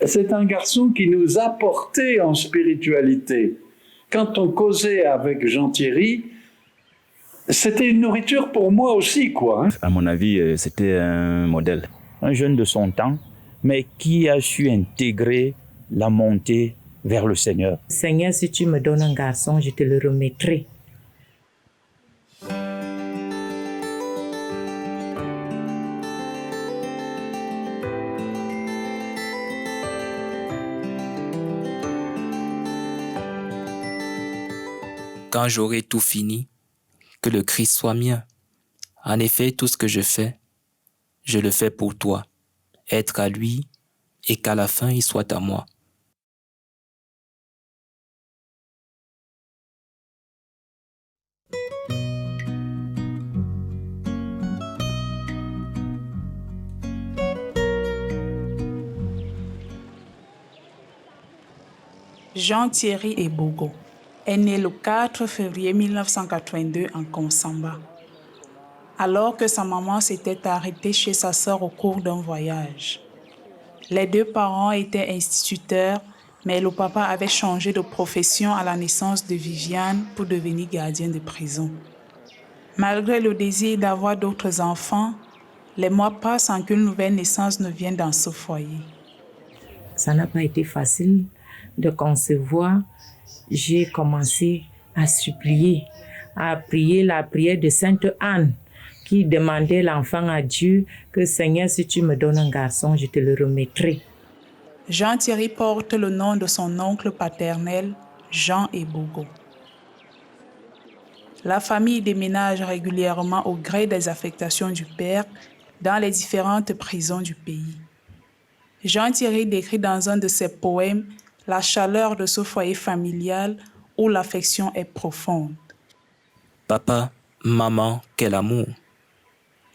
C'est un garçon qui nous a portés en spiritualité. Quand on causait avec Jean-Thierry, c'était une nourriture pour moi aussi, quoi. À mon avis, c'était un modèle. Un jeune de son temps, mais qui a su intégrer la montée vers le Seigneur. Seigneur, si tu me donnes un garçon, je te le remettrai. Quand j'aurai tout fini, que le Christ soit mien. En effet, tout ce que je fais, je le fais pour toi, être à lui et qu'à la fin, il soit à moi. Jean-Thierry Ebogo est né le 4 février 1982 en Konsamba, alors que sa maman s'était arrêtée chez sa sœur au cours d'un voyage. Les deux parents étaient instituteurs, mais le papa avait changé de profession à la naissance de Viviane pour devenir gardien de prison. Malgré le désir d'avoir d'autres enfants, les mois passent sans qu'une nouvelle naissance ne vienne dans ce foyer. Ça n'a pas été facile de concevoir. J'ai commencé à supplier, à prier la prière de Sainte Anne qui demandait l'enfant à Dieu que Seigneur, si tu me donnes un garçon, je te le remettrai. Jean-Thierry porte le nom de son oncle paternel, Jean Ebogo. La famille déménage régulièrement au gré des affectations du père dans les différentes prisons du pays. Jean-Thierry décrit dans un de ses poèmes la chaleur de ce foyer familial où l'affection est profonde. Papa, maman, quel amour!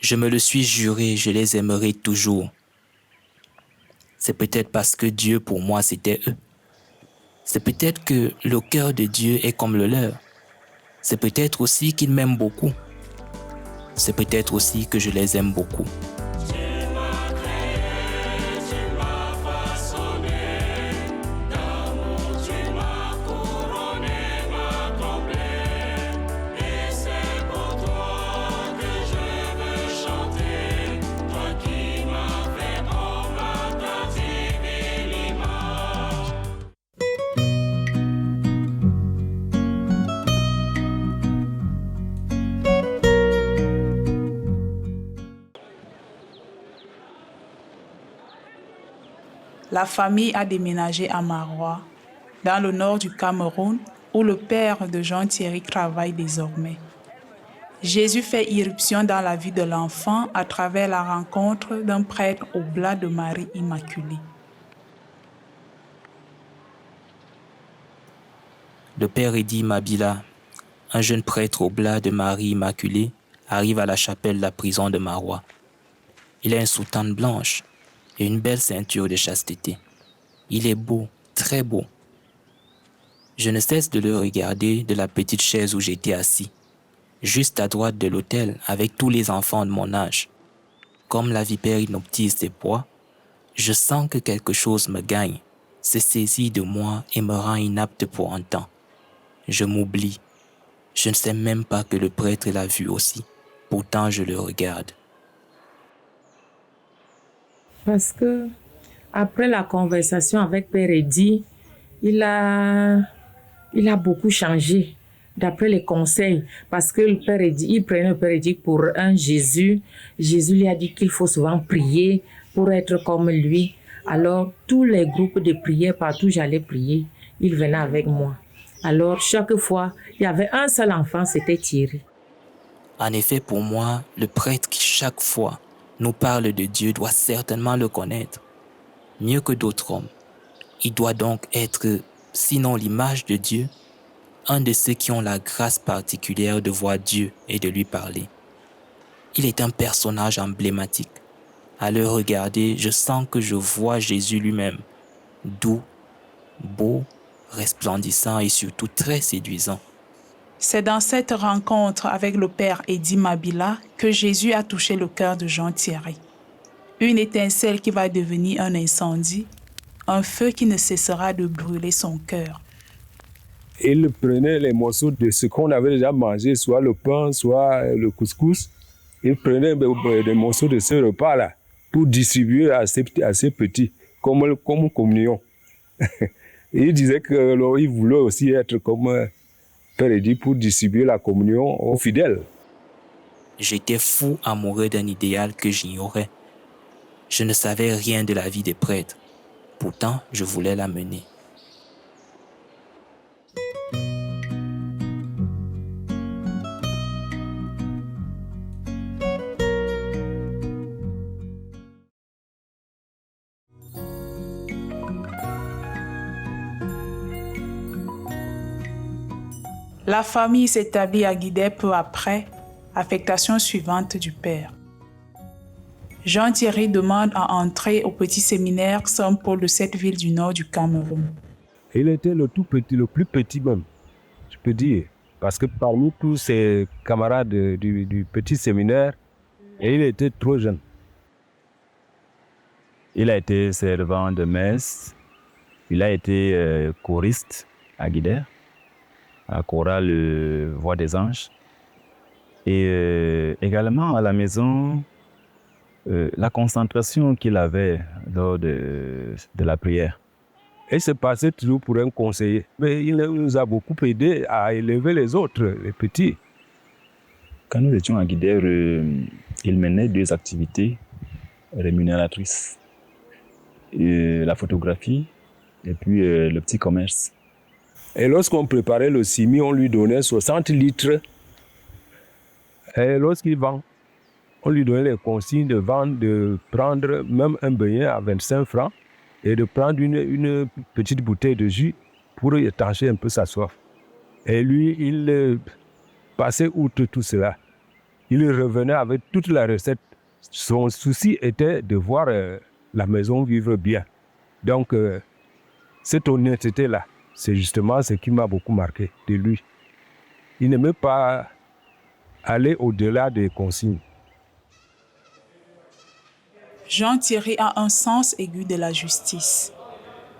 Je me le suis juré, je les aimerai toujours. C'est peut-être parce que Dieu pour moi c'était eux. C'est peut-être que le cœur de Dieu est comme le leur. C'est peut-être aussi qu'il m'aime beaucoup. C'est peut-être aussi que je les aime beaucoup. La famille a déménagé à Maroua, dans le nord du Cameroun, où le père de Jean-Thierry travaille désormais. Jésus fait irruption dans la vie de l'enfant à travers la rencontre d'un prêtre oblat de Marie Immaculée. Le père Eddy Mabila, un jeune prêtre oblat de Marie Immaculée, arrive à la chapelle de la prison de Maroua. Il a une soutane blanche et une belle ceinture de chasteté. Il est beau, très beau. Je ne cesse de le regarder de la petite chaise où j'étais assis, juste à droite de l'autel avec tous les enfants de mon âge. Comme la vipère inoptise ses proies, je sens que quelque chose me gagne, se saisit de moi et me rend inapte pour un temps. Je m'oublie. Je ne sais même pas que le prêtre l'a vu aussi. Pourtant, je le regarde. Parce que après la conversation avec Père Eddy, il a beaucoup changé d'après les conseils. Parce que le Père Eddy, il prenait le Père Eddy pour un Jésus. Jésus lui a dit qu'il faut souvent prier pour être comme lui. Alors, tous les groupes de prière, partout où j'allais prier, il venait avec moi. Alors, chaque fois, il y avait un seul enfant, c'était Thierry. En effet, pour moi, le prêtre qui chaque fois nous parle de Dieu doit certainement le connaître, mieux que d'autres hommes. Il doit donc être, sinon l'image de Dieu, un de ceux qui ont la grâce particulière de voir Dieu et de lui parler. Il est un personnage emblématique. À le regarder, je sens que je vois Jésus lui-même, doux, beau, resplendissant et surtout très séduisant. C'est dans cette rencontre avec le père Eddy Mabila que Jésus a touché le cœur de Jean-Thierry. Une étincelle qui va devenir un incendie, un feu qui ne cessera de brûler son cœur. Il prenait les morceaux de ce qu'on avait déjà mangé, soit le pain, soit le couscous. Il prenait des morceaux de ce repas-là pour distribuer à ses petits, comme communion. Et il disait qu'il voulait aussi être comme Père Eddy pour distribuer la communion aux fidèles. J'étais fou amoureux d'un idéal que j'ignorais. Je ne savais rien de la vie des prêtres. Pourtant, je voulais la mener. La famille s'établit à Guidère peu après, affectation suivante du père. Jean-Thierry demande à entrer au petit séminaire Saint-Paul de cette ville du nord du Cameroun. Il était le tout petit, le plus petit même, je peux dire. Parce que parmi tous ses camarades du petit séminaire, il était trop jeune. Il a été servant de messe, il a été choriste à Guidère, à chorale Voix des Anges. Et également à la maison, la concentration qu'il avait lors de la prière. Il se passait toujours pour un conseiller. Mais il nous a beaucoup aidé à élever les autres, les petits. Quand nous étions à Guidère, il menait 2 activités rémunératrices. La photographie et puis le petit commerce. Et lorsqu'on préparait le simi, on lui donnait 60 litres. Et lorsqu'il vend, on lui donnait les consignes de vendre, de prendre même un beignet à 25 francs et de prendre une petite bouteille de jus pour étancher un peu sa soif. Et lui, il passait outre tout cela. Il revenait avec toute la recette. Son souci était de voir la maison vivre bien. Donc, cette honnêteté-là, c'est justement ce qui m'a beaucoup marqué de lui. Il n'aimait pas aller au-delà des consignes. Jean-Thierry a un sens aigu de la justice.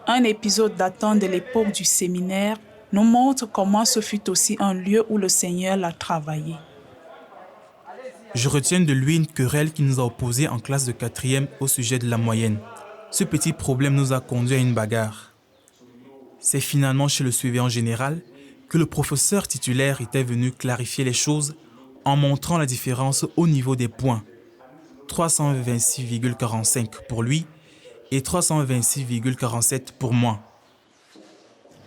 Un épisode datant de l'époque du séminaire nous montre comment ce fut aussi un lieu où le Seigneur l'a travaillé. Je retiens de lui une querelle qui nous a opposés en classe de 4e au sujet de la moyenne. Ce petit problème nous a conduit à une bagarre. C'est finalement chez le surveillant général que le professeur titulaire était venu clarifier les choses en montrant la différence au niveau des points. 326,45 pour lui et 326,47 pour moi.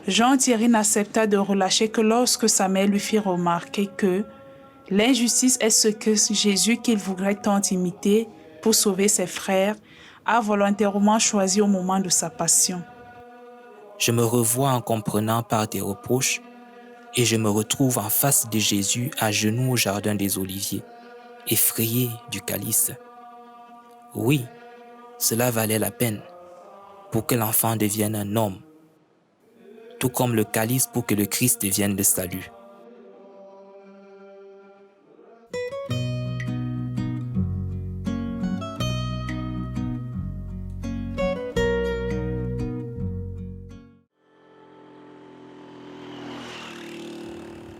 Jean-Thierry n'accepta de relâcher que lorsque sa mère lui fit remarquer que l'injustice est ce que Jésus, qu'il voudrait tant imiter pour sauver ses frères, a volontairement choisi au moment de sa passion. Je me revois en comprenant par tes reproches et je me retrouve en face de Jésus à genoux au jardin des Oliviers, effrayé du calice. Oui, cela valait la peine pour que l'enfant devienne un homme, tout comme le calice pour que le Christ devienne le salut.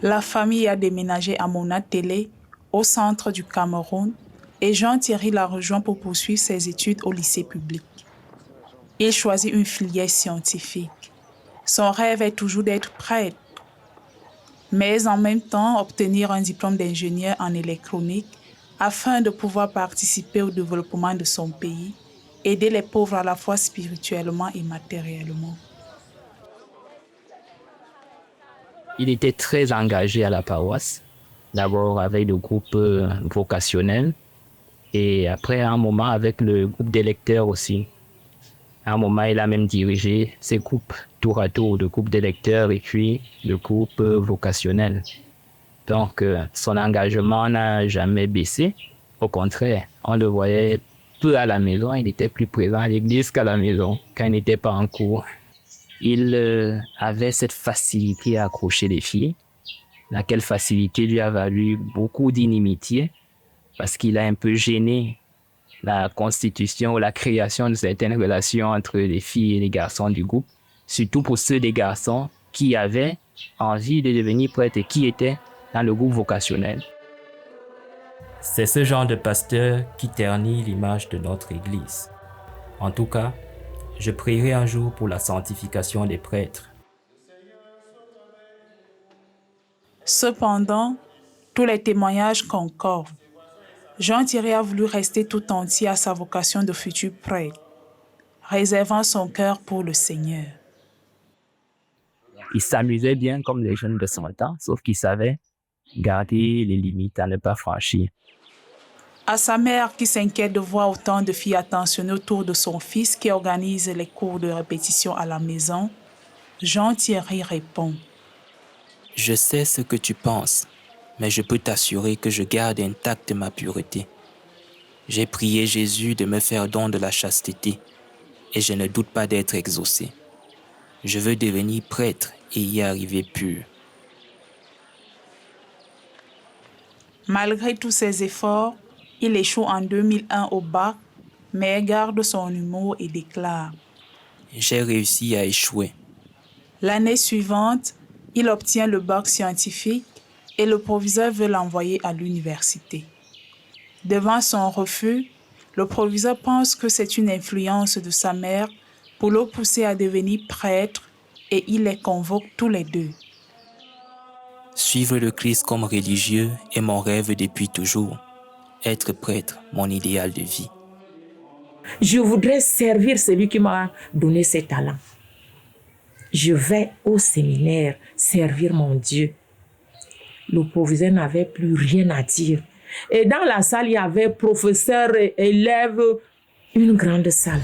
La famille a déménagé à Monatélé, au centre du Cameroun, et Jean-Thierry l'a rejoint pour poursuivre ses études au lycée public. Il choisit une filière scientifique. Son rêve est toujours d'être prêtre, mais en même temps obtenir un diplôme d'ingénieur en électronique afin de pouvoir participer au développement de son pays, aider les pauvres à la fois spirituellement et matériellement. Il était très engagé à la paroisse, d'abord avec le groupe vocationnel et après à un moment avec le groupe des lecteurs aussi. À un moment, il a même dirigé ces groupes tour à tour, le groupe des lecteurs et puis le groupe vocationnel. Donc, son engagement n'a jamais baissé. Au contraire, on le voyait peu à la maison, il était plus présent à l'église qu'à la maison quand il n'était pas en cours. Il avait cette facilité à accrocher les filles, laquelle facilité lui a valu beaucoup d'inimitié parce qu'il a un peu gêné la constitution ou la création de certaines relations entre les filles et les garçons du groupe, surtout pour ceux des garçons qui avaient envie de devenir prêtres et qui étaient dans le groupe vocationnel. C'est ce genre de pasteur qui ternit l'image de notre Église. En tout cas, je prierai un jour pour la sanctification des prêtres. Cependant, tous les témoignages concordent. Jean-Thierry a voulu rester tout entier à sa vocation de futur prêtre, réservant son cœur pour le Seigneur. Il s'amusait bien comme les jeunes de son temps, sauf qu'il savait garder les limites à ne pas franchir. À sa mère qui s'inquiète de voir autant de filles attentionnées autour de son fils qui organise les cours de répétition à la maison, Jean-Thierry répond: « Je sais ce que tu penses, mais je peux t'assurer que je garde intacte ma pureté. J'ai prié Jésus de me faire don de la chasteté et je ne doute pas d'être exaucé. Je veux devenir prêtre et y arriver pur. » Malgré tous ses efforts, il échoue en 2001 au bac, mais garde son humour et déclare: « J'ai réussi à échouer. » L'année suivante, il obtient le bac scientifique et le proviseur veut l'envoyer à l'université. Devant son refus, le proviseur pense que c'est une influence de sa mère pour le pousser à devenir prêtre et il les convoque tous les deux. Suivre le Christ comme religieux est mon rêve depuis toujours. Être prêtre, mon idéal de vie. Je voudrais servir celui qui m'a donné ces talents. Je vais au séminaire servir mon Dieu. Le proviseur n'avait plus rien à dire. Et dans la salle, il y avait professeurs et élèves, une grande salle.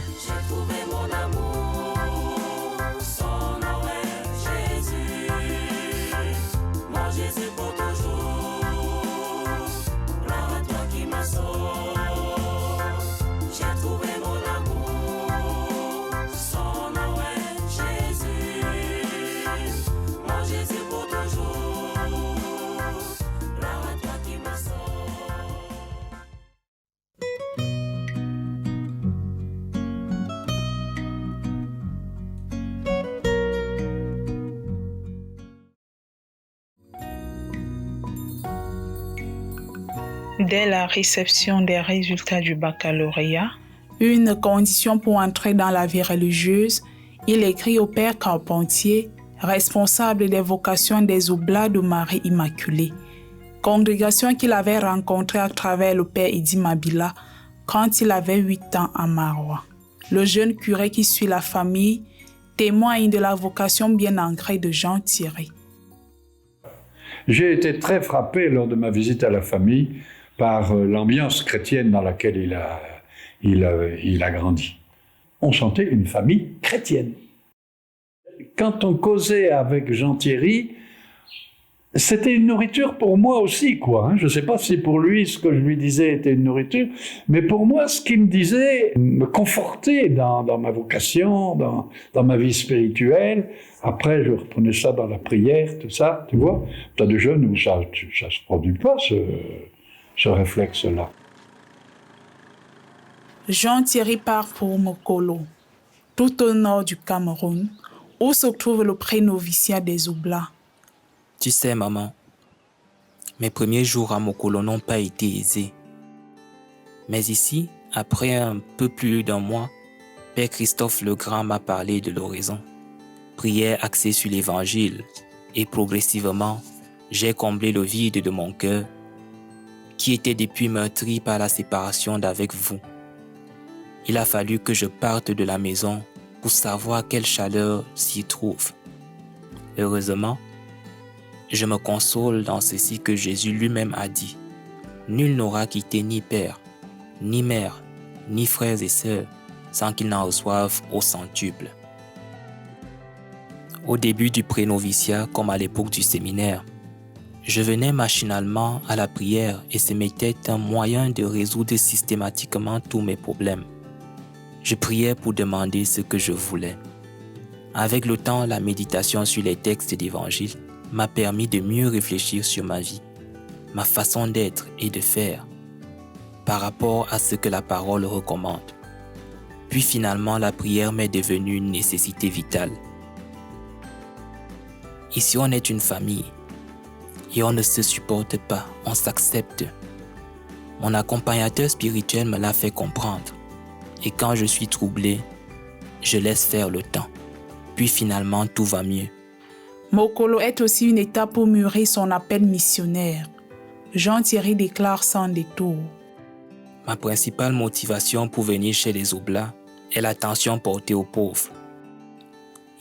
Dès la réception des résultats du baccalauréat, une condition pour entrer dans la vie religieuse, il écrit au père Carpentier, responsable des vocations des Oblats de Marie Immaculée, congrégation qu'il avait rencontrée à travers le père Eddy Mabila quand il avait 8 ans à Maroua. Le jeune curé qui suit la famille témoigne de la vocation bien ancrée de Jean-Thierry. J'ai été très frappé lors de ma visite à la famille par l'ambiance chrétienne dans laquelle il a grandi. On sentait une famille chrétienne. Quand on causait avec Jean-Thierry, c'était une nourriture pour moi aussi, quoi. Je ne sais pas si pour lui, ce que je lui disais était une nourriture, mais pour moi, ce qu'il me disait me confortait dans ma vocation, dans ma vie spirituelle. Après, je reprenais ça dans la prière, tout ça, tu vois. Tu as des jeunes où ça se produit pas, ce réflexe-là. Jean-Thierry part pour Mokolo, tout au nord du Cameroun, où se trouve le pré-noviciat des Oblats. Tu sais, maman, mes premiers jours à Mokolo n'ont pas été aisés. Mais ici, après un peu plus d'1 mois, Père Christophe Legrand m'a parlé de l'oraison. Prière axée sur l'évangile, et progressivement, j'ai comblé le vide de mon cœur, qui était depuis meurtri par la séparation d'avec vous. Il a fallu que je parte de la maison pour savoir quelle chaleur s'y trouve. Heureusement, je me console dans ceci que Jésus lui-même a dit. Nul n'aura quitté ni père, ni mère, ni frères et sœurs, sans qu'ils n'en reçoivent au centuple. Au début du pré-noviciat, comme à l'époque du séminaire, je venais machinalement à la prière et ce m'était un moyen de résoudre systématiquement tous mes problèmes. Je priais pour demander ce que je voulais. Avec le temps, la méditation sur les textes d'évangile m'a permis de mieux réfléchir sur ma vie, ma façon d'être et de faire. par rapport à ce que la parole recommande. Puis finalement, la prière m'est devenue une nécessité vitale. Ici, on est une famille et on ne se supporte pas, on s'accepte. Mon accompagnateur spirituel me l'a fait comprendre. Et quand je suis troublé, je laisse faire le temps. Puis finalement, tout va mieux. Mokolo est aussi une étape pour mûrir son appel missionnaire. Jean-Thierry déclare sans détour. Ma principale motivation pour venir chez les Oblats est l'attention portée aux pauvres.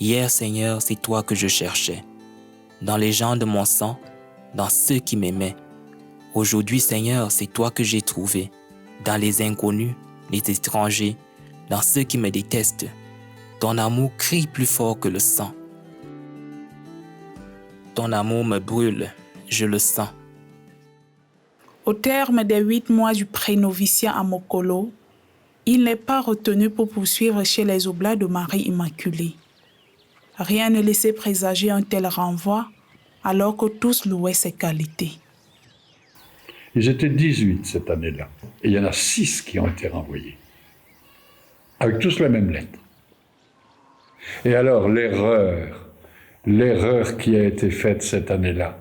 Hier, Seigneur, c'est toi que je cherchais. Dans les gens de mon sang, dans ceux qui m'aimaient. Aujourd'hui, Seigneur, c'est toi que j'ai trouvé. Dans les inconnus, les étrangers, dans ceux qui me détestent. Ton amour crie plus fort que le sang. Ton amour me brûle, je le sens. Au terme des 8 mois du pré-noviciat à Mokolo, il n'est pas retenu pour poursuivre chez les Oblats de Marie Immaculée. Rien ne laissait présager un tel renvoi, alors que tous louaient ses qualités. Ils étaient 18 cette année-là, et il y en a 6 qui ont été renvoyés, avec tous la même lettre. Et alors, l'erreur qui a été faite cette année-là,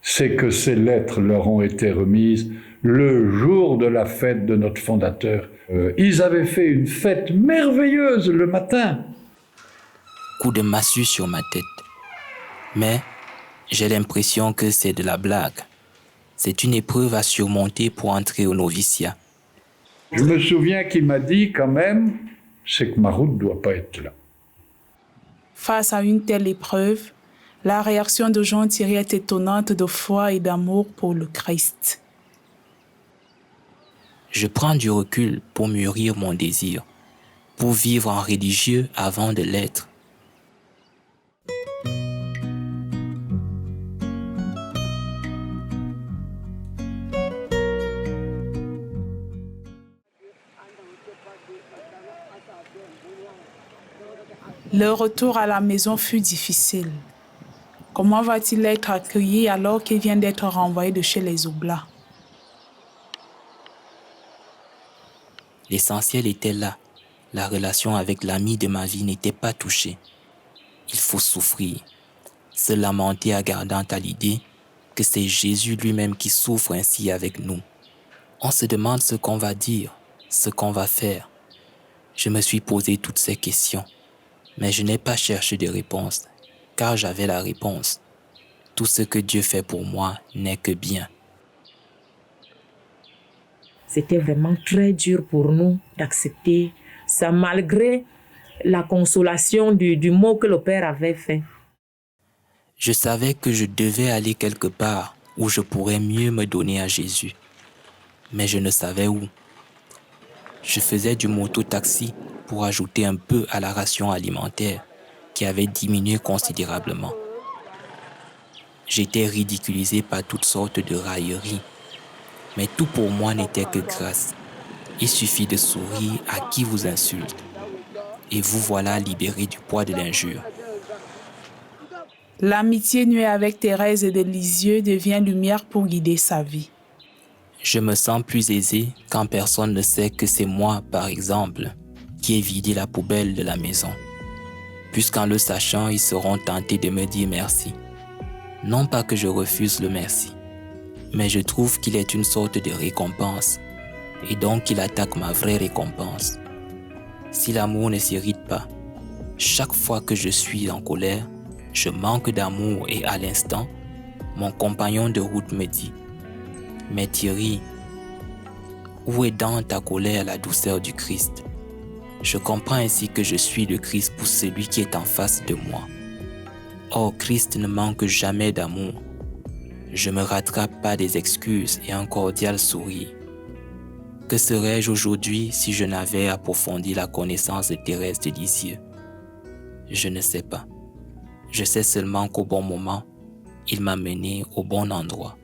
c'est que ces lettres leur ont été remises le jour de la fête de notre fondateur. Ils avaient fait une fête merveilleuse le matin. Coup de massue sur ma tête. Mais j'ai l'impression que c'est de la blague. C'est une épreuve à surmonter pour entrer au noviciat. Je me souviens qu'il m'a dit quand même, c'est que ma route ne doit pas être là. Face à une telle épreuve, la réaction de Jean-Thierry est étonnante de foi et d'amour pour le Christ. Je prends du recul pour mûrir mon désir, pour vivre en religieux avant de l'être. Le retour à la maison fut difficile. Comment va-t-il être accueilli alors qu'il vient d'être renvoyé de chez les Oblats? L'essentiel était là. La relation avec l'ami de ma vie n'était pas touchée. Il faut souffrir, se lamenter en gardant à l'idée que c'est Jésus lui-même qui souffre ainsi avec nous. On se demande ce qu'on va dire, ce qu'on va faire. Je me suis posé toutes ces questions, mais je n'ai pas cherché de réponse, car j'avais la réponse. Tout ce que Dieu fait pour moi n'est que bien. C'était vraiment très dur pour nous d'accepter ça, malgré la consolation du mot que le Père avait fait. Je savais que je devais aller quelque part où je pourrais mieux me donner à Jésus. Mais je ne savais où. Je faisais du moto-taxi pour ajouter un peu à la ration alimentaire qui avait diminué considérablement. J'étais ridiculisé par toutes sortes de railleries. Mais tout pour moi n'était que grâce. Il suffit de sourire à qui vous insulte. Et vous voilà libéré du poids de l'injure. L'amitié nouée avec Thérèse de Lisieux devient lumière pour guider sa vie. Je me sens plus aisé quand personne ne sait que c'est moi, par exemple, qui ai vidé la poubelle de la maison. Puisqu'en le sachant, ils seront tentés de me dire merci. Non pas que je refuse le merci, mais je trouve qu'il est une sorte de récompense, et donc il attaque ma vraie récompense. Si l'amour ne s'irrite pas, chaque fois que je suis en colère, je manque d'amour et à l'instant, mon compagnon de route me dit « Mais Thierry, où est dans ta colère la douceur du Christ ?» Je comprends ainsi que je suis le Christ pour celui qui est en face de moi. Or, Christ ne manque jamais d'amour. Je me rattrape pas des excuses et un cordial sourire. Que serais-je aujourd'hui si je n'avais approfondi la connaissance de Thérèse de Lisieux? Je ne sais pas. Je sais seulement qu'au bon moment, il m'a mené au bon endroit.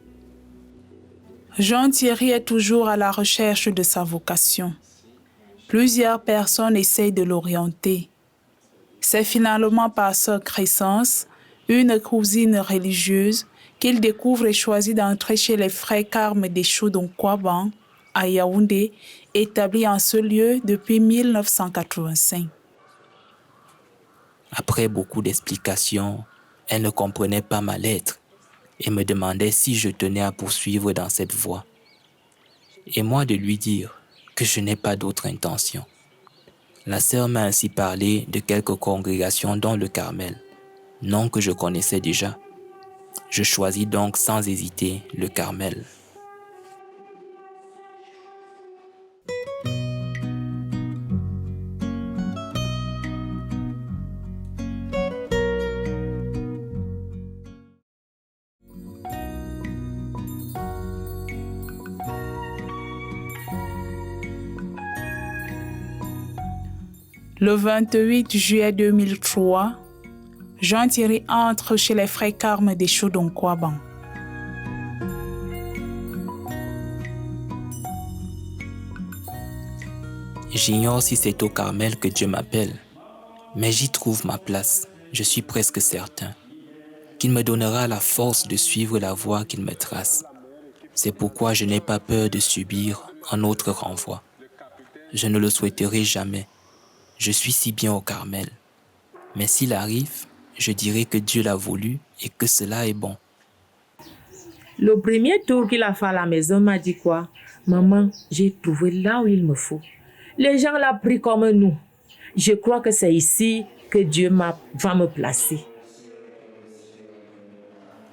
Jean-Thierry est toujours à la recherche de sa vocation. Plusieurs personnes essayent de l'orienter. C'est finalement par sœur Crescence, une cousine religieuse, qu'il découvre et choisit d'entrer chez les frères Carme des Chaux d'Onkwaban, à Yaoundé, établi en ce lieu depuis 1985. Après beaucoup d'explications, elle ne comprenait pas ma lettre et me demandait si je tenais à poursuivre dans cette voie. Et moi de lui dire que je n'ai pas d'autre intention. La sœur m'a ainsi parlé de quelques congrégations dont le Carmel, nom que je connaissais déjà. Je choisis donc sans hésiter le Carmel. Le 28 juillet 2003, Jean-Thierry entre chez les frères Carmes des Chaudon-Kouaban. J'ignore si c'est au Carmel que Dieu m'appelle, mais j'y trouve ma place, je suis presque certain, qu'il me donnera la force de suivre la voie qu'il me trace. C'est pourquoi je n'ai pas peur de subir un autre renvoi. Je ne le souhaiterai jamais. Je suis si bien au Carmel. Mais s'il arrive, je dirai que Dieu l'a voulu et que cela est bon. Le premier tour qu'il a fait à la maison m'a dit quoi? Maman, j'ai trouvé là où il me faut. Les gens l'ont pris comme nous. Je crois que c'est ici que Dieu va me placer.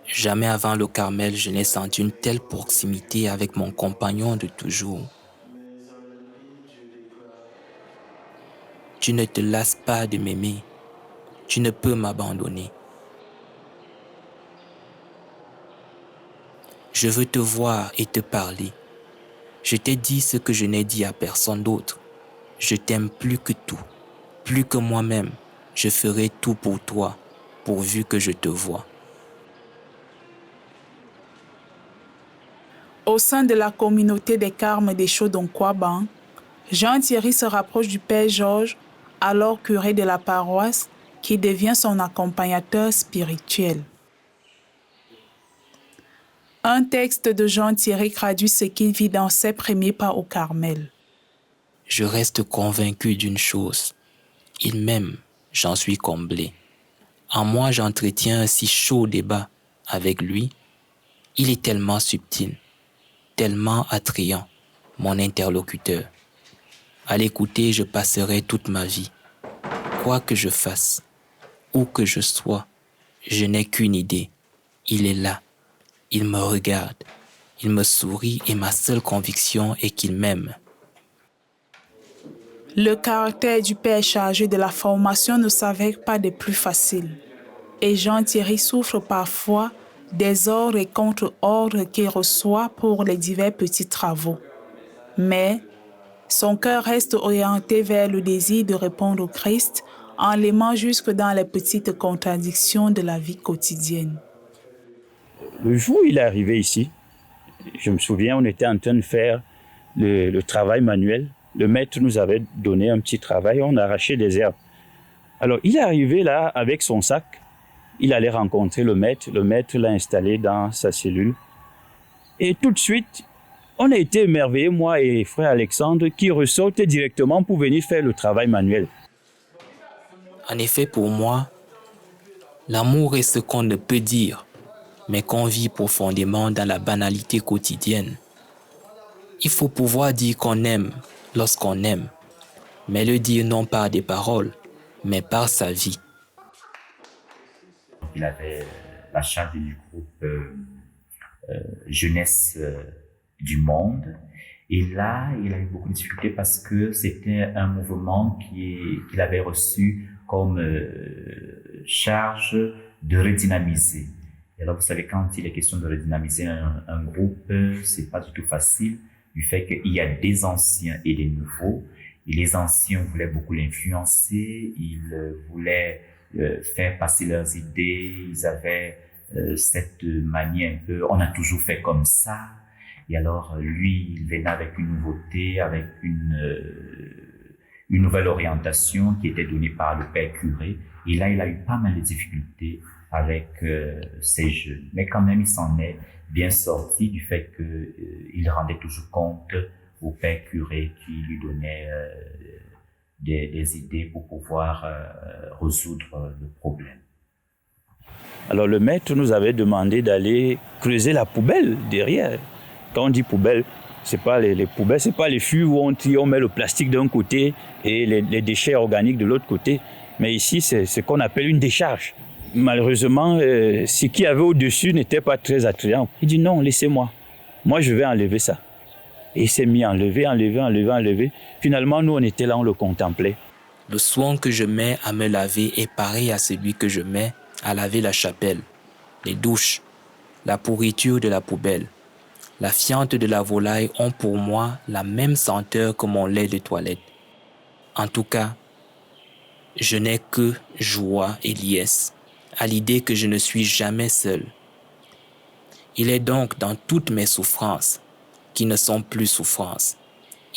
Jamais avant le Carmel, je n'ai senti une telle proximité avec mon compagnon de toujours. Tu ne te lasses pas de m'aimer. Tu ne peux m'abandonner. Je veux te voir et te parler. Je t'ai dit ce que je n'ai dit à personne d'autre. Je t'aime plus que tout, plus que moi-même. Je ferai tout pour toi, pourvu que je te vois. Au sein de la communauté des Carmes des Chaudon-Kouaban, Jean-Thierry se rapproche du Père Georges, alors curé de la paroisse, qui devient son accompagnateur spirituel. Un texte de Jean-Thierry traduit ce qu'il vit dans ses premiers pas au Carmel. Je reste convaincu d'une chose. Il m'aime, j'en suis comblé. En moi, j'entretiens un si chaud débat avec lui. Il est tellement subtil, tellement attrayant, mon interlocuteur. À l'écouter, je passerai toute ma vie. Quoi que je fasse, où que je sois, je n'ai qu'une idée. Il est là, il me regarde, il me sourit et ma seule conviction est qu'il m'aime. Le caractère du père chargé de la formation ne s'avère pas des plus faciles. Et Jean-Thierry souffre parfois des ordres et contre-ordres qu'il reçoit pour les divers petits travaux. Mais son cœur reste orienté vers le désir de répondre au Christ en l'aimant jusque dans les petites contradictions de la vie quotidienne. Le jour où il est arrivé ici, je me souviens, on était en train de faire le travail manuel. Le maître nous avait donné un petit travail, on arrachait des herbes. Alors, il est arrivé là avec son sac. Il allait rencontrer le maître l'a installé dans sa cellule. Et tout de suite, on a été émerveillés, moi et frère Alexandre, qui ressortent directement pour venir faire le travail manuel. En effet, pour moi, l'amour est ce qu'on ne peut dire, mais qu'on vit profondément dans la banalité quotidienne. Il faut pouvoir dire qu'on aime lorsqu'on aime, mais le dire non par des paroles, mais par sa vie. Il avait la charge du groupe Jeunesse du Monde. Et là, il a eu beaucoup de difficultés parce que c'était un mouvement qu'il avait reçu comme charge de redynamiser. Et alors, vous savez, quand il est question de redynamiser un groupe, c'est pas du tout facile, du fait qu'il y a des anciens et des nouveaux. Et les anciens voulaient beaucoup l'influencer, ils voulaient faire passer leurs idées, ils avaient cette manière un peu, on a toujours fait comme ça. Et alors, lui, il venait avec une nouveauté, avec une nouvelle orientation qui était donnée par le père curé. Et là, il a eu pas mal de difficultés avec ces jeunes. Mais quand même, il s'en est bien sorti du fait qu'il rendait toujours compte au père curé qui lui donnait des idées pour pouvoir résoudre le problème. Alors le maître nous avait demandé d'aller creuser la poubelle derrière. Quand on dit poubelle, c'est pas les poubelles, c'est pas les fûts où on met le plastique d'un côté et les déchets organiques de l'autre côté. Mais ici, c'est ce qu'on appelle une décharge. Malheureusement, ce qu'il y avait au-dessus n'était pas très attrayant. Il dit non, laissez-moi. Moi, je vais enlever ça. Et il s'est mis à enlever. Finalement, nous, on était là, on le contemplait. Le soin que je mets à me laver est pareil à celui que je mets à laver la chapelle, les douches, la pourriture de la poubelle. La fiente de la volaille ont pour moi la même senteur que mon lait de toilette. En tout cas, je n'ai que joie et liesse à l'idée que je ne suis jamais seul. Il est donc dans toutes mes souffrances, qui ne sont plus souffrances.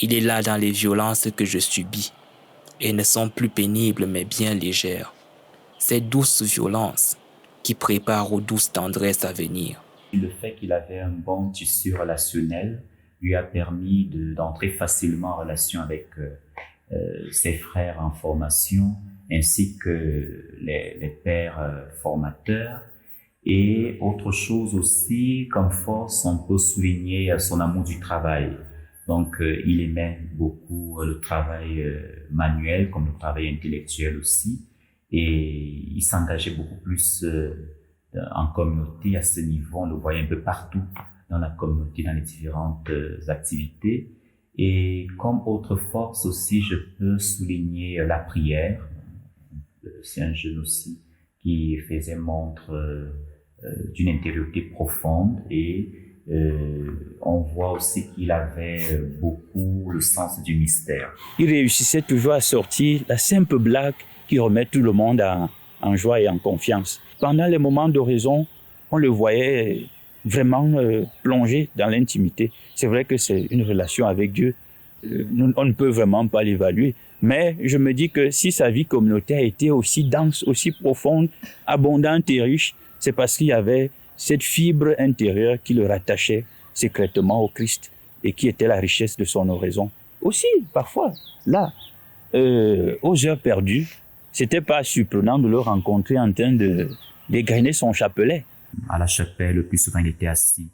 Il est là dans les violences que je subis, et ne sont plus pénibles mais bien légères. Ces douces violences qui préparent aux douces tendresses à venir. Le fait qu'il avait un bon tissu relationnel lui a permis d'entrer facilement en relation avec ses frères en formation, ainsi que les pères formateurs. Et autre chose aussi, comme force, on peut souligner son amour du travail. Donc, il aimait beaucoup le travail manuel, comme le travail intellectuel aussi. Et il s'engageait beaucoup plus en communauté à ce niveau. On le voyait un peu partout dans la communauté, dans les différentes activités. Et comme autre force aussi, je peux souligner la prière. C'est un jeune aussi qui faisait montre d'une intériorité profonde et on voit aussi qu'il avait beaucoup le sens du mystère. Il réussissait toujours à sortir la simple blague qui remet tout le monde en joie et en confiance. Pendant les moments d'oraison, on le voyait vraiment plongé dans l'intimité. C'est vrai que c'est une relation avec Dieu. On ne peut vraiment pas l'évaluer. Mais je me dis que si sa vie communautaire était aussi dense, aussi profonde, abondante et riche, c'est parce qu'il y avait cette fibre intérieure qui le rattachait secrètement au Christ et qui était la richesse de son oraison. Aussi, parfois, là, aux heures perdues, c'était pas surprenant de le rencontrer en train de dégainer son chapelet. À la chapelle, le plus souvent, il était assis.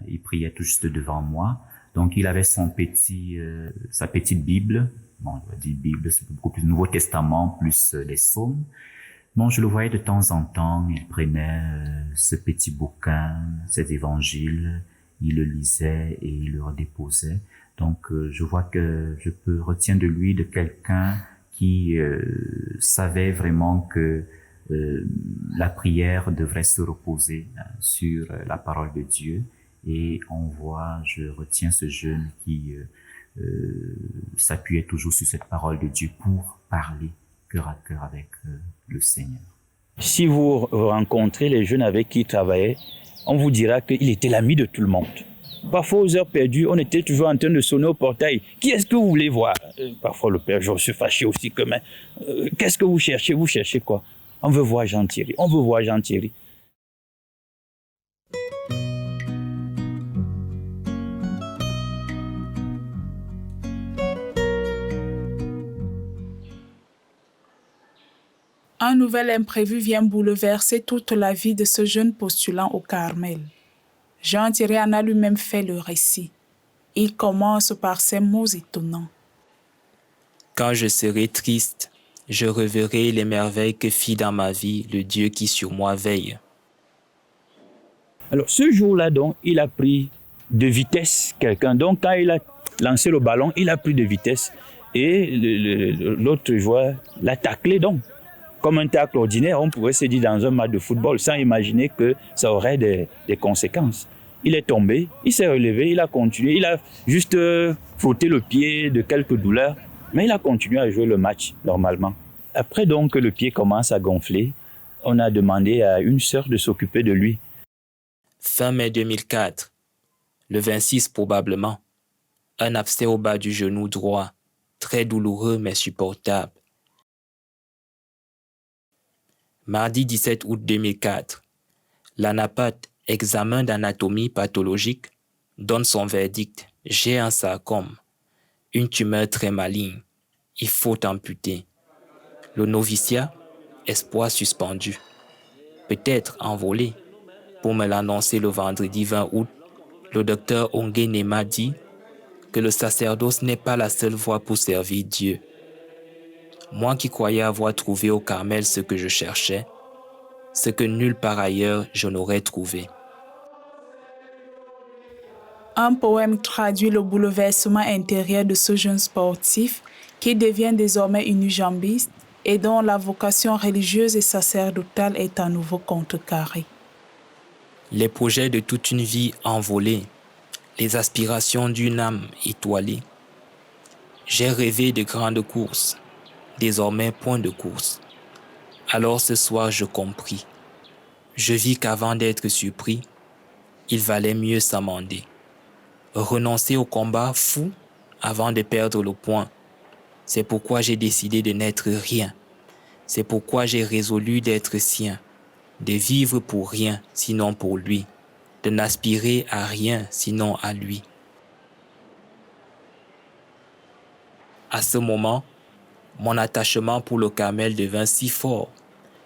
Il priait tout juste devant moi. Donc, il avait sa petite Bible. Bon, je vais dire Bible, c'est beaucoup plus Nouveau Testament, plus les psaumes. Bon, je le voyais de temps en temps, il prenait ce petit bouquin, cet évangile, il le lisait et il le redéposait. Donc, je vois que je peux retiens de lui de quelqu'un qui savait vraiment que la prière devrait se reposer sur la parole de Dieu. Et je retiens ce jeune qui s'appuyait toujours sur cette parole de Dieu pour parler cœur à cœur avec le Seigneur. Si vous rencontrez les jeunes avec qui il travaillait, on vous dira qu'il était l'ami de tout le monde. Parfois, aux heures perdues, on était toujours en train de sonner au portail. Qui est-ce que vous voulez voir? Parfois, le père, je suis fâché aussi quand même. Qu'est-ce que vous cherchez? Vous cherchez quoi? On veut voir Jean-Thierry. On veut voir Jean-Thierry. Un nouvel imprévu vient bouleverser toute la vie de ce jeune postulant au Carmel. Jean-Thierry en a lui-même fait le récit. Il commence par ces mots étonnants. Quand je serai triste, je reverrai les merveilles que fit dans ma vie le Dieu qui sur moi veille. Alors ce jour-là, donc, il a pris de vitesse quelqu'un. Donc quand il a lancé le ballon, il a pris de vitesse et l'autre joueur l'a taclé donc. Comme un tacle ordinaire, on pourrait se dire dans un match de football sans imaginer que ça aurait des conséquences. Il est tombé, il s'est relevé, il a continué, il a juste frotté le pied de quelques douleurs, mais il a continué à jouer le match normalement. Après donc que le pied commence à gonfler, on a demandé à une sœur de s'occuper de lui. Fin mai 2004, le 26 probablement, un abcès au bas du genou droit, très douloureux mais supportable. Mardi 17 août 2004, l'ANAPAT, examen d'anatomie pathologique, donne son verdict. J'ai un sarcome, une tumeur très maligne. Il faut amputer. Le noviciat, espoir suspendu. Peut-être envolé. Pour me l'annoncer le vendredi 20 août, le docteur Ongene m'a dit que le sacerdoce n'est pas la seule voie pour servir Dieu. Moi qui croyais avoir trouvé au Carmel ce que je cherchais, ce que nulle part ailleurs je n'aurais trouvé. Un poème traduit le bouleversement intérieur de ce jeune sportif qui devient désormais unijambiste et dont la vocation religieuse et sacerdotale est à nouveau contrecarrée. Les projets de toute une vie envolée, les aspirations d'une âme étoilée. J'ai rêvé de grandes courses, désormais point de course. Alors ce soir je compris. Je vis qu'avant d'être surpris, il valait mieux s'amender. Renoncer au combat fou avant de perdre le point. C'est pourquoi j'ai décidé de n'être rien. C'est pourquoi j'ai résolu d'être sien, de vivre pour rien sinon pour lui, de n'aspirer à rien sinon à lui. À ce moment, mon attachement pour le Carmel devint si fort,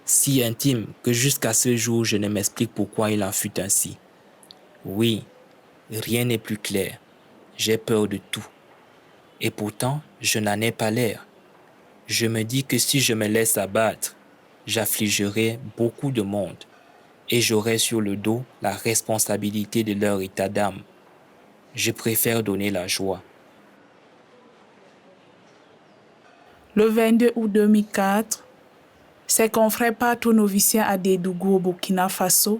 si intime que jusqu'à ce jour je ne m'explique pourquoi il en fut ainsi. Oui, rien n'est plus clair. J'ai peur de tout. Et pourtant, je n'en ai pas l'air. Je me dis que si je me laisse abattre, j'affligerai beaucoup de monde et j'aurai sur le dos la responsabilité de leur état d'âme. Je préfère donner la joie. Le 22 août 2004, ses confrères partent au noviciat à Dédougou au Burkina Faso.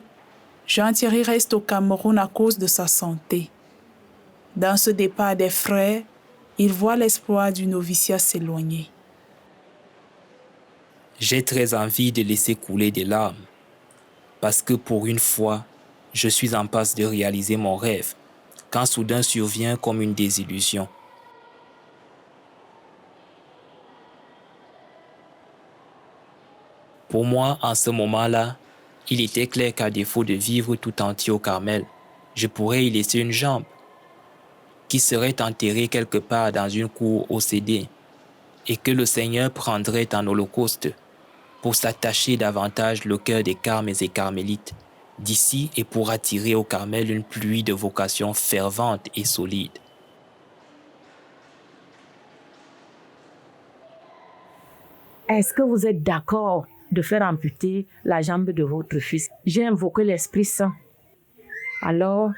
Jean-Thierry reste au Cameroun à cause de sa santé. Dans ce départ des frères, il voit l'espoir du noviciat s'éloigner. J'ai très envie de laisser couler des larmes, parce que pour une fois, je suis en passe de réaliser mon rêve, quand soudain survient comme une désillusion. Pour moi, en ce moment-là, il était clair qu'à défaut de vivre tout entier au Carmel, je pourrais y laisser une jambe, qui serait enterrée quelque part dans une cour OCD, et que le Seigneur prendrait en holocauste pour s'attacher davantage le cœur des carmes et carmélites d'ici et pour attirer au Carmel une pluie de vocations ferventes et solides. Est-ce que vous êtes d'accord de faire amputer la jambe de votre fils? J'ai invoqué l'Esprit Saint. Alors,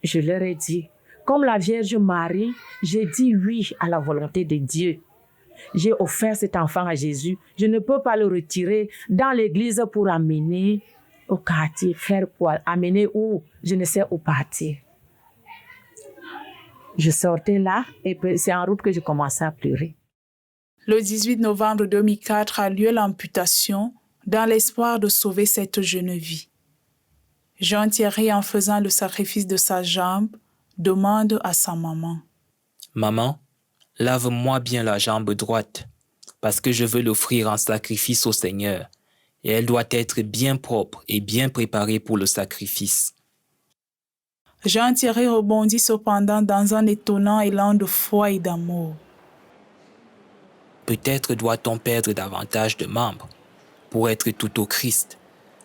je leur ai dit, comme la Vierge Marie, j'ai dit oui à la volonté de Dieu. J'ai offert cet enfant à Jésus. Je ne peux pas le retirer dans l'église pour amener au quartier. Faire quoi? Amener où? Je ne sais où partir. Je sortais là et c'est en route que je commençais à pleurer. Le 18 novembre 2004 a lieu l'amputation dans l'espoir de sauver cette jeune vie. Jean-Thierry, en faisant le sacrifice de sa jambe, demande à sa maman. Maman, lave-moi bien la jambe droite, parce que je veux l'offrir en sacrifice au Seigneur, et elle doit être bien propre et bien préparée pour le sacrifice. Jean-Thierry rebondit cependant dans un étonnant élan de foi et d'amour. Peut-être doit-on perdre davantage de membres pour être tout au Christ,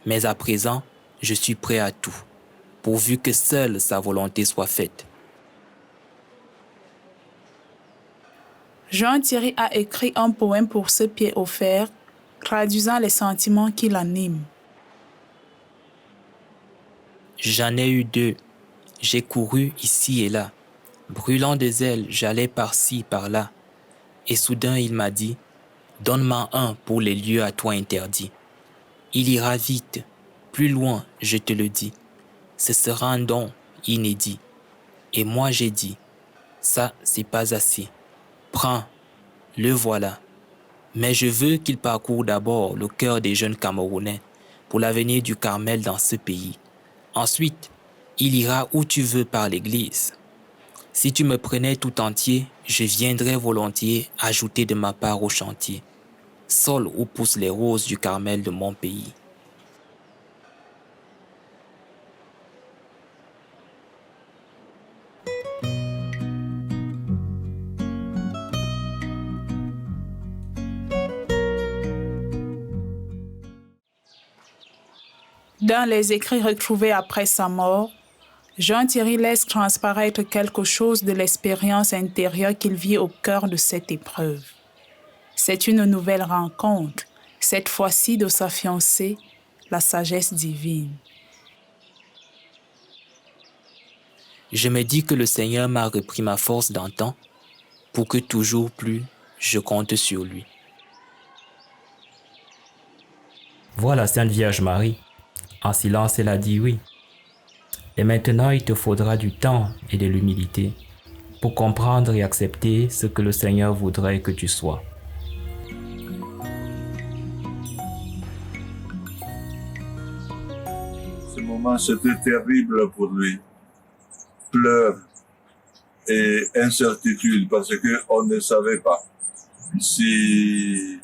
mais à présent, je suis prêt à tout, pourvu que seule sa volonté soit faite. Jean-Thierry a écrit un poème pour ce pied offert, traduisant les sentiments qui l'animent. J'en ai eu deux. J'ai couru ici et là. Brûlant des ailes, j'allais par-ci, par-là. Et soudain, il m'a dit, « Donne-moi un pour les lieux à toi interdits. Il ira vite, plus loin, je te le dis. Ce sera un don inédit. » Et moi, j'ai dit, « Ça, c'est pas assez. Prends, le voilà. Mais je veux qu'il parcourt d'abord le cœur des jeunes Camerounais pour l'avenir du Carmel dans ce pays. Ensuite, il ira où tu veux par l'Église. Si tu me prenais tout entier, je viendrais volontiers ajouter de ma part au chantier, sol où poussent les roses du Carmel de mon pays. » Dans les écrits retrouvés après sa mort, Jean-Thierry laisse transparaître quelque chose de l'expérience intérieure qu'il vit au cœur de cette épreuve. C'est une nouvelle rencontre, cette fois-ci de sa fiancée, la sagesse divine. Je me dis que le Seigneur m'a repris ma force d'antan pour que toujours plus je compte sur lui. Voilà Sainte Vierge Marie. En silence, elle a dit oui. Et maintenant, il te faudra du temps et de l'humilité pour comprendre et accepter ce que le Seigneur voudrait que tu sois. Ce moment, c'était terrible pour lui. Pleurs et incertitude parce qu'on ne savait pas si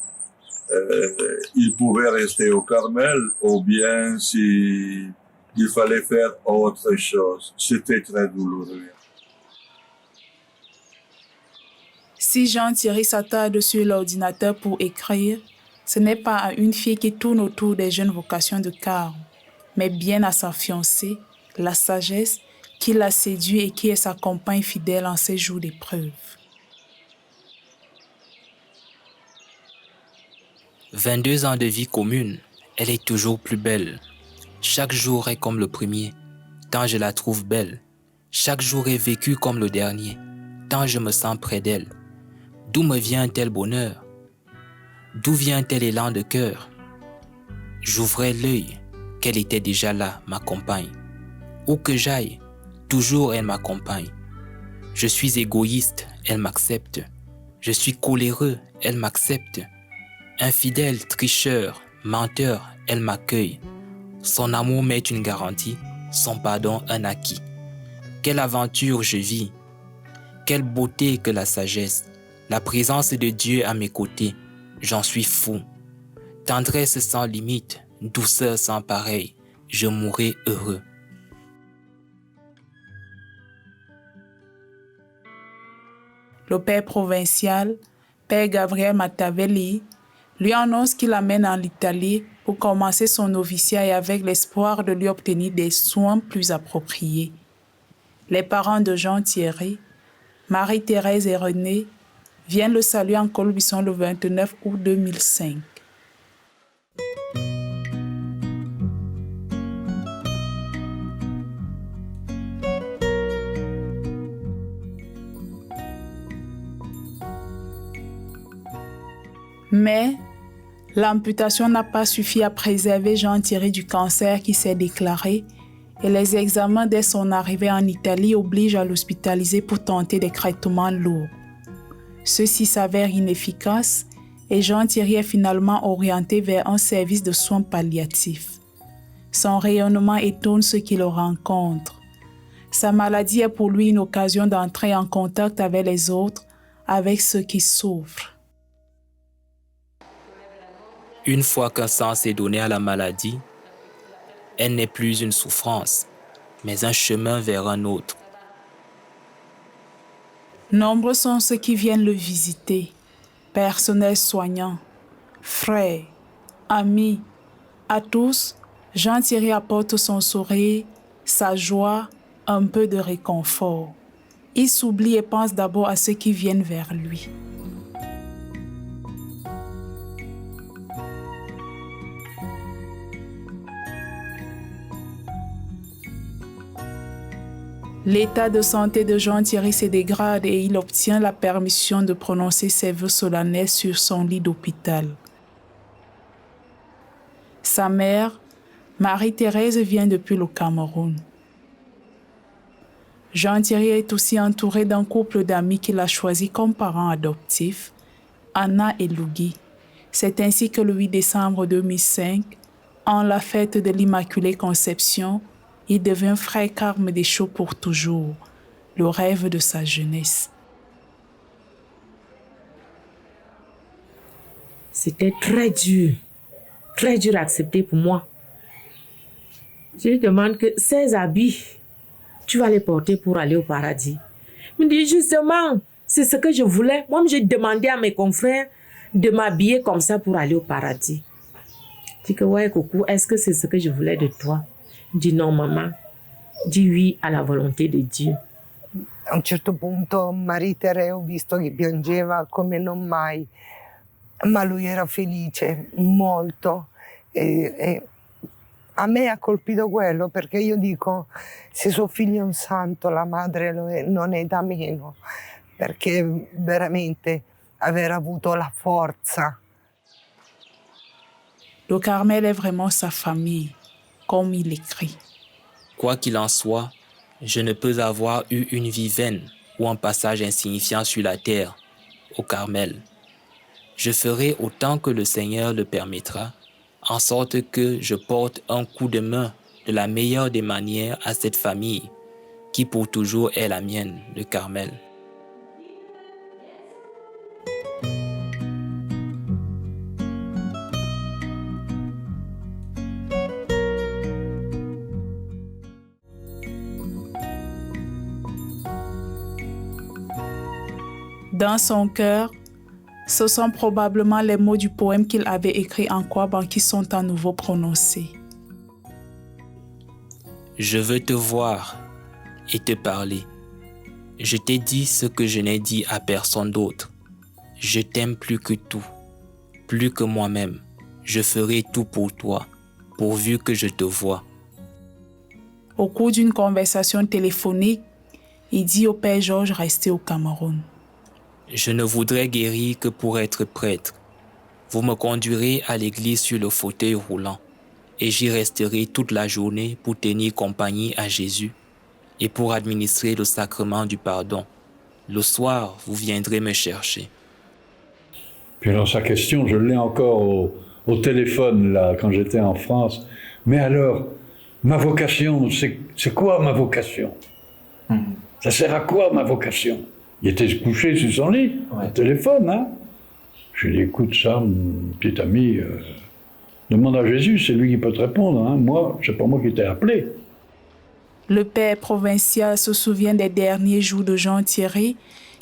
il pouvait rester au Carmel ou bien si il fallait faire autre chose. C'était très douloureux. Si Jean-Thierry s'attarde sur l'ordinateur pour écrire, ce n'est pas à une fille qui tourne autour des jeunes vocations de Carme, mais bien à sa fiancée, la sagesse, qui l'a séduit et qui est sa compagne fidèle en ces jours d'épreuve. 22 ans de vie commune, elle est toujours plus belle. Chaque jour est comme le premier, tant je la trouve belle. Chaque jour est vécu comme le dernier, tant je me sens près d'elle. D'où me vient un tel bonheur? D'où vient un tel élan de cœur? J'ouvrais l'œil, qu'elle était déjà là, ma compagne. Où que j'aille, toujours elle m'accompagne. Je suis égoïste, elle m'accepte. Je suis coléreux, elle m'accepte. Infidèle, tricheur, menteur, elle m'accueille. Son amour m'est une garantie, son pardon un acquis. Quelle aventure je vis! Quelle beauté que la sagesse! La présence de Dieu à mes côtés, j'en suis fou. Tendresse sans limite, douceur sans pareil, je mourrai heureux. Le père provincial, père Gabriel Matavelli, lui annonce qu'il l'amène en Italie pour commencer son noviciat et avec l'espoir de lui obtenir des soins plus appropriés. Les parents de Jean-Thierry, Marie-Thérèse et René, viennent le saluer en Colombisson le 29 août 2005. Mais l'amputation n'a pas suffi à préserver Jean-Thierry du cancer qui s'est déclaré et les examens dès son arrivée en Italie obligent à l'hospitaliser pour tenter des traitements lourds. Ceux-ci s'avèrent inefficaces et Jean-Thierry est finalement orienté vers un service de soins palliatifs. Son rayonnement étonne ceux qui le rencontrent. Sa maladie est pour lui une occasion d'entrer en contact avec les autres, avec ceux qui souffrent. Une fois qu'un sens est donné à la maladie, elle n'est plus une souffrance, mais un chemin vers un autre. Nombreux sont ceux qui viennent le visiter, personnel soignant, frères, amis. À tous, Jean-Thierry apporte son sourire, sa joie, un peu de réconfort. Il s'oublie et pense d'abord à ceux qui viennent vers lui. L'état de santé de Jean-Thierry se dégrade et il obtient la permission de prononcer ses vœux solennels sur son lit d'hôpital. Sa mère, Marie-Thérèse, vient depuis le Cameroun. Jean-Thierry est aussi entouré d'un couple d'amis qu'il a choisi comme parents adoptifs, Anna et Lugui. C'est ainsi que le 8 décembre 2005, en la fête de l'Immaculée Conception, il devient frère Carme Deschaux pour toujours, le rêve de sa jeunesse. C'était très dur à accepter pour moi. Je lui demande que ces habits, tu vas les porter pour aller au paradis. Il me dit justement, c'est ce que je voulais. Moi, j'ai demandé à mes confrères de m'habiller comme ça pour aller au paradis. Dis que ouais, coucou, est-ce que c'est ce que je voulais de toi? Dis non, maman. Dis oui à la volonté de Dieu. A un certo punto Marie-Thérèse ho visto che piangeva come non mai, ma lui era felice molto e a me ha colpito quello perché io dico se suo figlio è un santo la madre lo è, non è da meno, perché veramente aver avuto la forza. Le Carmel est vraiment sa famille, comme il écrit. Quoi qu'il en soit, je ne peux avoir eu une vie vaine ou un passage insignifiant sur la terre, au Carmel. Je ferai autant que le Seigneur le permettra, en sorte que je porte un coup de main de la meilleure des manières à cette famille, qui pour toujours est la mienne, le Carmel. Dans son cœur, ce sont probablement les mots du poème qu'il avait écrit en Kwaban qui sont à nouveau prononcés. Je veux te voir et te parler. Je t'ai dit ce que je n'ai dit à personne d'autre. Je t'aime plus que tout, plus que moi-même. Je ferai tout pour toi, pourvu que je te vois. Au cours d'une conversation téléphonique, il dit au Père Georges rester au Cameroun. Je ne voudrais guérir que pour être prêtre. Vous me conduirez à l'église sur le fauteuil roulant et j'y resterai toute la journée pour tenir compagnie à Jésus et pour administrer le sacrement du pardon. Le soir, vous viendrez me chercher. Puis alors sa question, je l'ai encore au téléphone là quand j'étais en France. Mais alors, ma vocation, c'est quoi ma vocation? Ça sert à quoi ma vocation? Il était couché sur son lit, au téléphone. Hein? Je lui ai dit, écoute ça, mon petit ami, demande à Jésus, c'est lui qui peut te répondre. Hein? Moi, c'est pas moi qui t'ai appelé. Le père provincial se souvient des derniers jours de Jean Thierry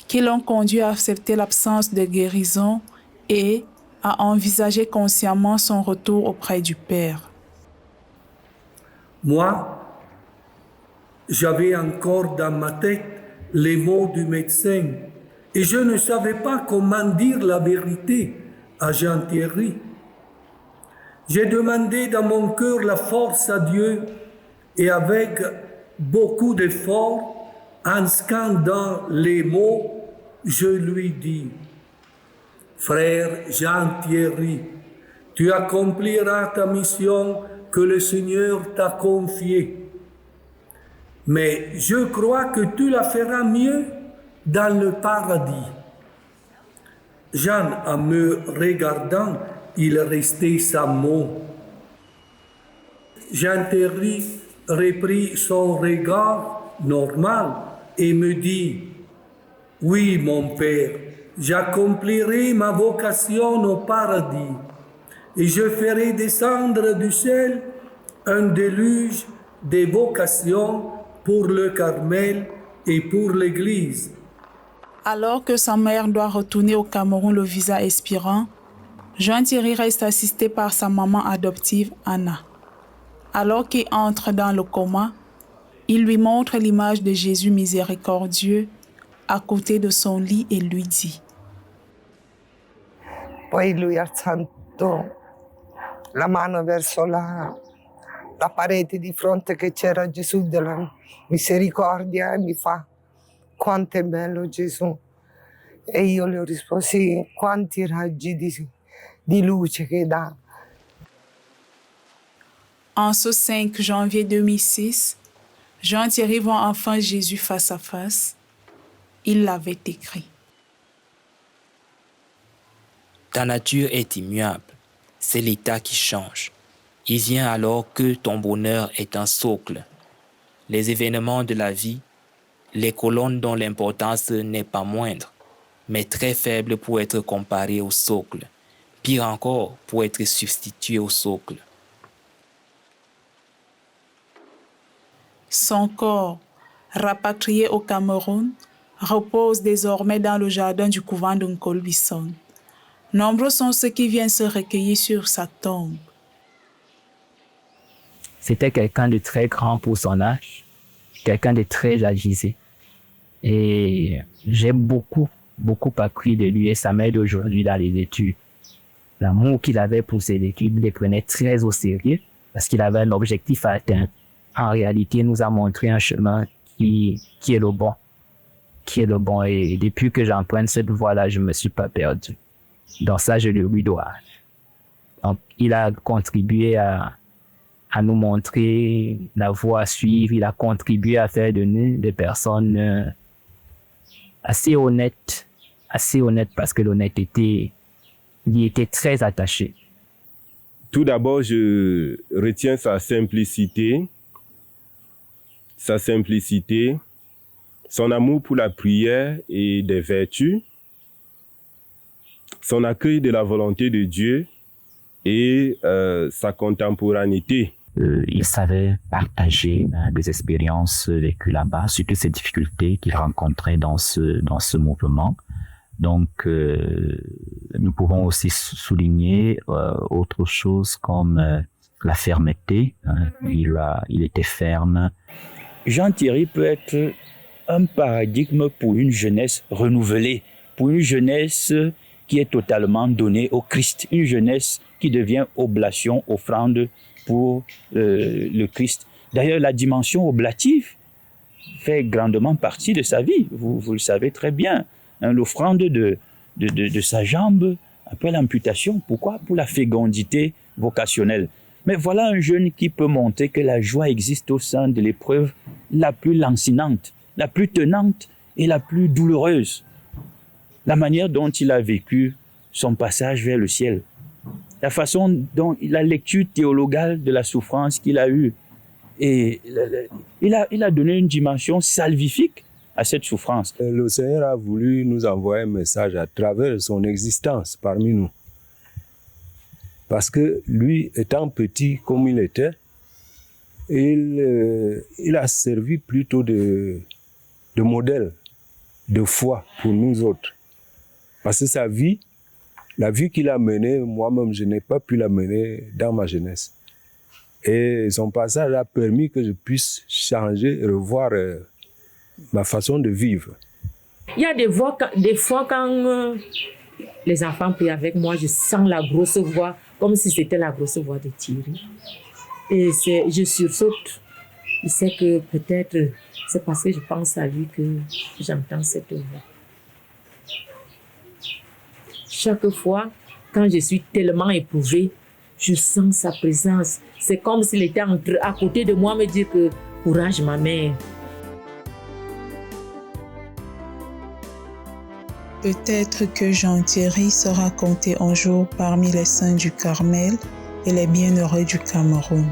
qui l'ont conduit à accepter l'absence de guérison et à envisager consciemment son retour auprès du Père. Moi, j'avais encore dans ma tête les mots du médecin et je ne savais pas comment dire la vérité à Jean Thierry. J'ai demandé dans mon cœur la force à Dieu et avec beaucoup d'efforts, en scandant les mots, je lui dis, frère Jean Thierry, tu accompliras ta mission que le Seigneur t'a confiée. Mais je crois que tu la feras mieux dans le paradis. Jean, en me regardant, il restait sans mot. Jean Thierry reprit son regard normal et me dit, oui, mon père, j'accomplirai ma vocation au paradis et je ferai descendre du ciel un déluge des vocations pour le Carmel et pour l'Église. Alors que sa mère doit retourner au Cameroun le visa expirant, Jean Thierry reste assisté par sa maman adoptive Anna. Alors qu'il entre dans le coma, il lui montre l'image de Jésus miséricordieux à côté de son lit et lui dit. Poi lui alzando la mano verso la parete di fronte che c'era Gesù della misericordia e mi fa quanto è bello Gesù. E io le ho risposto sì, quanti raggi di luce che dà. En ce 5 janvier 2006, Jean Thierry voit enfin Jésus face à face. Il l'avait écrit. Ta nature est immuable, c'est l'état qui change. Il vient alors que ton bonheur est un socle. Les événements de la vie, les colonnes dont l'importance n'est pas moindre, mais très faible pour être comparée au socle, pire encore pour être substituée au socle. Son corps, rapatrié au Cameroun, repose désormais dans le jardin du couvent de Nkolbison. Nombreux sont ceux qui viennent se recueillir sur sa tombe. C'était quelqu'un de très grand pour son âge, quelqu'un de très agisé. Et j'ai beaucoup appris de lui et ça m'aide aujourd'hui dans les études. L'amour qu'il avait pour ses études, il les prenait très au sérieux parce qu'il avait un objectif à atteindre. En réalité, il nous a montré un chemin qui est le bon. Qui est le bon. Et depuis que j'emprunte cette voie-là, je ne me suis pas perdu. Dans ça, je le lui dois. Donc, il a contribué à nous montrer la voie à suivre. Il a contribué à faire de nous des personnes assez honnêtes parce que l'honnêteté, il y était très attaché. Tout d'abord, je retiens sa simplicité, son amour pour la prière et des vertus, son accueil de la volonté de Dieu et sa contemporanéité. Il savait partager des expériences vécues là-bas, surtout ces difficultés qu'il rencontrait dans ce mouvement. Donc, nous pouvons aussi souligner autre chose comme la fermeté. Il était ferme. Jean-Thierry peut être un paradigme pour une jeunesse renouvelée, pour une jeunesse qui est totalement donnée au Christ, une jeunesse qui devient oblation, offrande pour le Christ. D'ailleurs, la dimension oblative fait grandement partie de sa vie, vous le savez très bien. L'offrande de sa jambe après l'amputation. Pourquoi? Pour la fécondité vocationnelle. Mais voilà un jeune qui peut montrer que la joie existe au sein de l'épreuve la plus lancinante, la plus tenante et la plus douloureuse. La manière dont il a vécu son passage vers le ciel, la façon dont la lecture théologale de la souffrance qu'il a eue, et il a donné une dimension salvifique à cette souffrance. Le Seigneur a voulu nous envoyer un message à travers son existence parmi nous. Parce que lui, étant petit comme il était, il a servi plutôt de modèle de foi pour nous autres. Parce que sa vie, la vie qu'il a menée, moi-même, je n'ai pas pu la mener dans ma jeunesse. Et son passage a permis que je puisse changer et revoir ma façon de vivre. Il y a des fois quand les enfants prient avec moi, je sens la grosse voix, comme si c'était la grosse voix de Thierry. Et je sursaute. Je sais que peut-être c'est parce que je pense à lui que j'entends cette voix. Chaque fois, quand je suis tellement éprouvée, je sens sa présence. C'est comme s'il était à côté de moi, me dire que courage ma mère. Peut-être que Jean-Thierry sera compté un jour parmi les saints du Carmel et les bienheureux du Cameroun.